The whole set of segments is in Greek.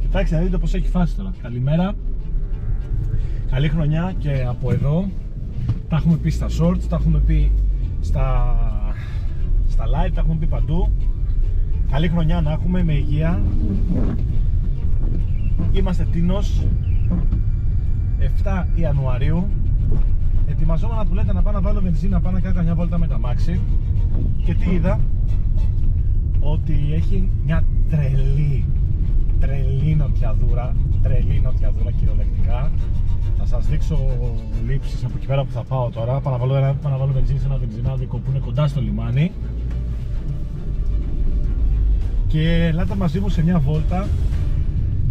Εντάξει, να δείτε πως έχει φάσει τώρα. Καλημέρα. Καλή χρονιά και από εδώ. Τα έχουμε πει στα shorts, τα έχουμε πει στα live, τα έχουμε πει παντού. Καλή χρονιά να έχουμε, με υγεία. Είμαστε Τίνος, 7 Ιανουαρίου. Ετοιμαζόμουν που λέτε να πάω να βάλω βενζίνα, να πάω να κάνω καμιά βόλτα με τα μάξι. Και τι είδα? Ότι έχει μια τρελή νοτιαδούρα κυριολεκτικά. Θα σας δείξω λήψεις από εκεί πέρα που θα πάω τώρα. Πάω να βάλω βενζίνη σε ένα βενζινάδικο που είναι κοντά στο λιμάνι. Και ελάτε μαζί μου σε μια βόλτα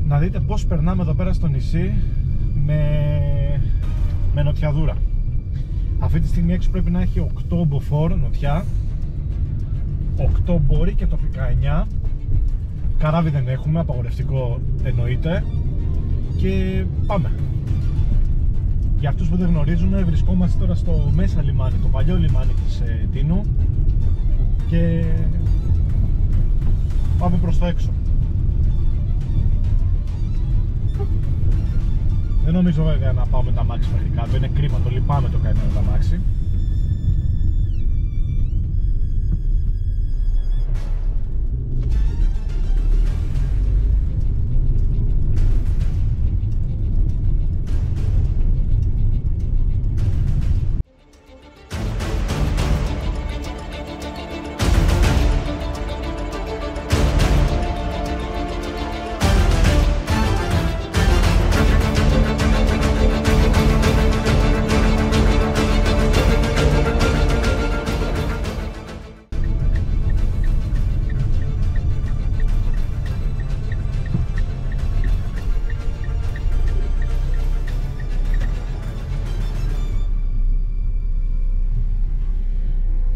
να δείτε πως περνάμε εδώ πέρα στο νησί με νοτιαδούρα. Αυτή τη στιγμή έξω πρέπει να έχει 8 μποφόρ νοτιά, 8 μπορεί και τοπικά 9. Καράβι δεν έχουμε, απαγορευτικό εννοείται. Και πάμε. Για αυτούς που δεν γνωρίζουν, βρισκόμαστε τώρα στο μέσα λιμάνι, το παλιό λιμάνι της Τίνου. Και πάμε προς το έξω. Δεν νομίζω βέβαια να πάω με τα μάξι μέχρι κάτω, είναι κρίμα, το λυπάμαι το καημένο τα μάξι.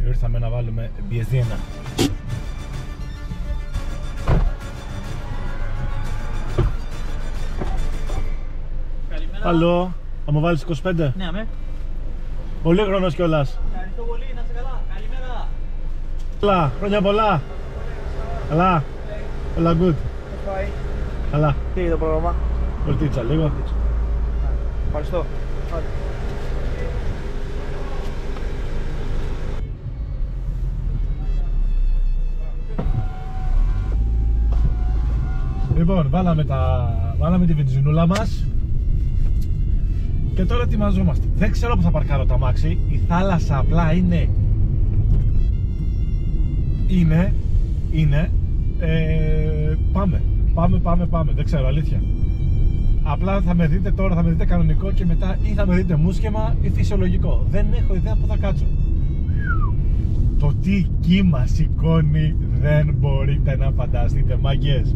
Ήρθαμε να βάλουμε μπιεζίνα. Καλημέρα. Αλλό, θα μου βάλεις 25? Ναι, αμέ. Πολύ χρόνος κιόλας. Ευχαριστώ πολύ, να είσαι καλά. Καλημέρα. Καλά, χρόνια πολλά. Καλά, όλα good. Καλά. Τι είναι το πρόγραμμα? Βολτίτσα λίγο. Ευχαριστώ. Λοιπόν, βάλαμε τη βενζινούλα μας και τώρα ετοιμαζόμαστε. Δεν ξέρω που θα παρκάρω το αμάξι. Η θάλασσα απλά είναι πάμε, δεν ξέρω, αλήθεια. Απλά θα με δείτε τώρα, θα με δείτε κανονικό και μετά ή θα με δείτε μουσκεμα ή φυσιολογικό. Δεν έχω ιδέα που θα κάτσω. Το τι κύμα σηκώνει δεν μπορείτε να φανταστείτε, μάγκες.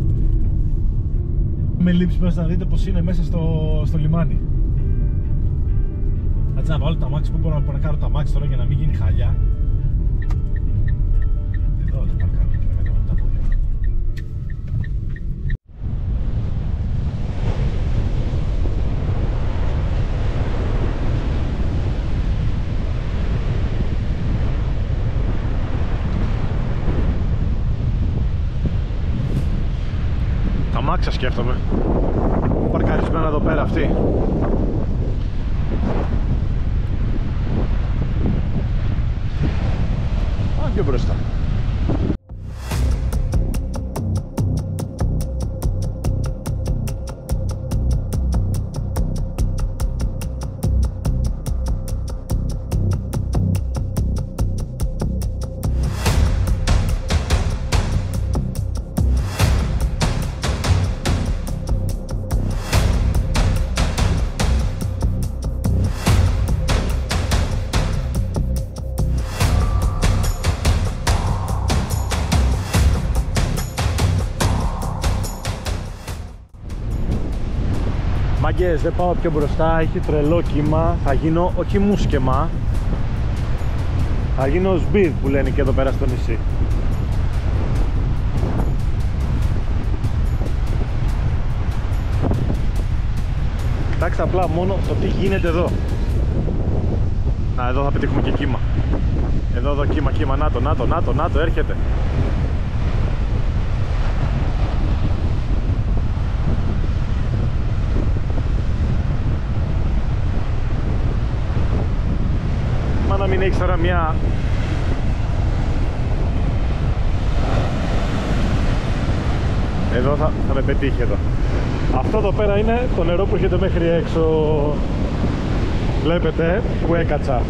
Με λήψη μέσα να δείτε πως είναι μέσα στο λιμάνι. Έτσι να βάλω τα μάξι, που μπορώ να παρκάρω τα μάξι τώρα για να μην γίνει χαλιά. Εδώ το παρκάρω και να κάνω τα πόδια. Τα μάξια σκέφτομαι. Παρκαρισμένα εδώ πέρα αυτή. Πάμε πιο μπροστά. Μάγκες, δεν πάω πιο μπροστά, έχει τρελό κύμα. Θα γίνω όχι μουσκεμα, θα γίνω σμπίδ που λένε και εδώ πέρα στο νησί. Κοιτάξτε απλά μόνο το τι γίνεται εδώ. Να, εδώ θα πετύχουμε και κύμα. Εδώ κύμα, νάτο, έρχεται. ανοίξει τώρα μια... Εδώ θα με πετύχει εδώ. Αυτό εδώ πέρα είναι το νερό που έρχεται μέχρι έξω. Βλέπετε που έκατσα.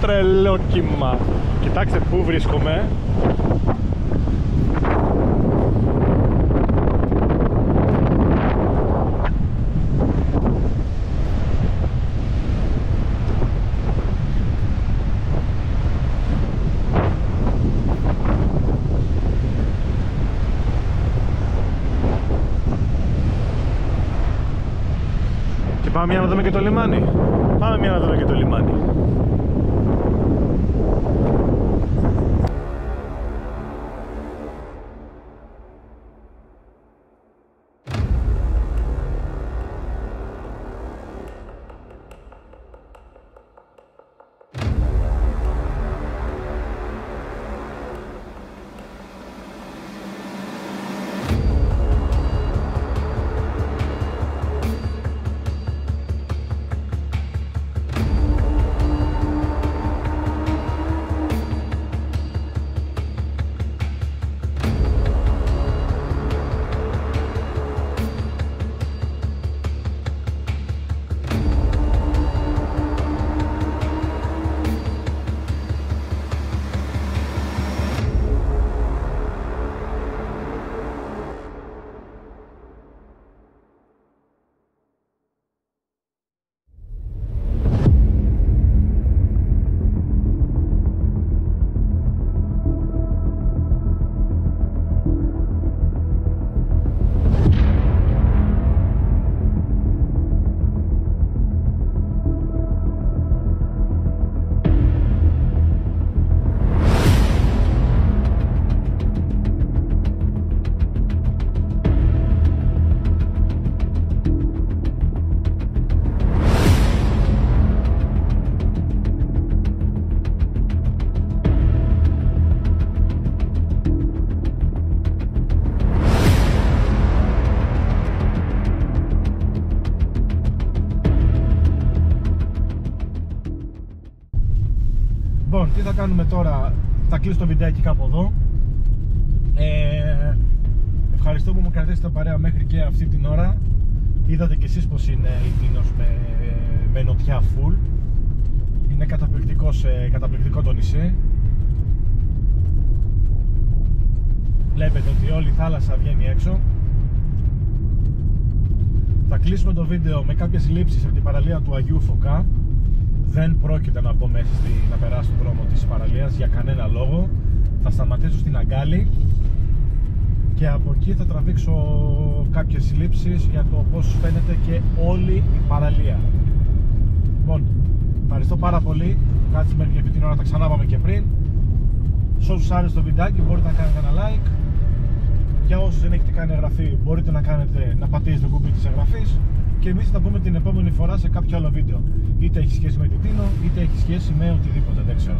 Τρελό κύμα. Κοιτάξτε πού βρίσκομαι. Και πάμε μια να δούμε και το λιμάνι. Πάμε μια να δούμε και το λιμάνι. Λοιπόν, τι θα κάνουμε τώρα, θα κλείσω το βιντεάκι κάπου εδώ. Ευχαριστώ που μου κρατήσετε παρέα μέχρι και αυτή την ώρα. Είδατε κι εσείς πως είναι η Τίνος με νοτιά full. Είναι καταπληκτικό το νησί. Βλέπετε ότι όλη η θάλασσα βγαίνει έξω. Θα κλείσουμε το βίντεο με κάποιες λήψεις από την παραλία του Αγίου Φωκά. Δεν πρόκειται να μπω μέσα να περάσω τον δρόμο της παραλίας για κανένα λόγο. Θα σταματήσω στην Αγκάλη και από εκεί θα τραβήξω κάποιες συλλήψεις για το πώς φαίνεται και όλη η παραλία. Λοιπόν, ευχαριστώ πάρα πολύ. Κάτσε μέχρι και αυτή την ώρα, τα ξανά πάμε και πριν. Σε όσους άρεσε το βιντεάκι μπορείτε να κάνετε ένα like. Για όσους δεν έχετε κάνει εγγραφή μπορείτε να πατήσετε το κουμπί της εγγραφής. Και εμείς θα τα πούμε την επόμενη φορά σε κάποιο άλλο βίντεο. Είτε έχει σχέση με την Τίνο, είτε έχει σχέση με οτιδήποτε, δεν ξέρω.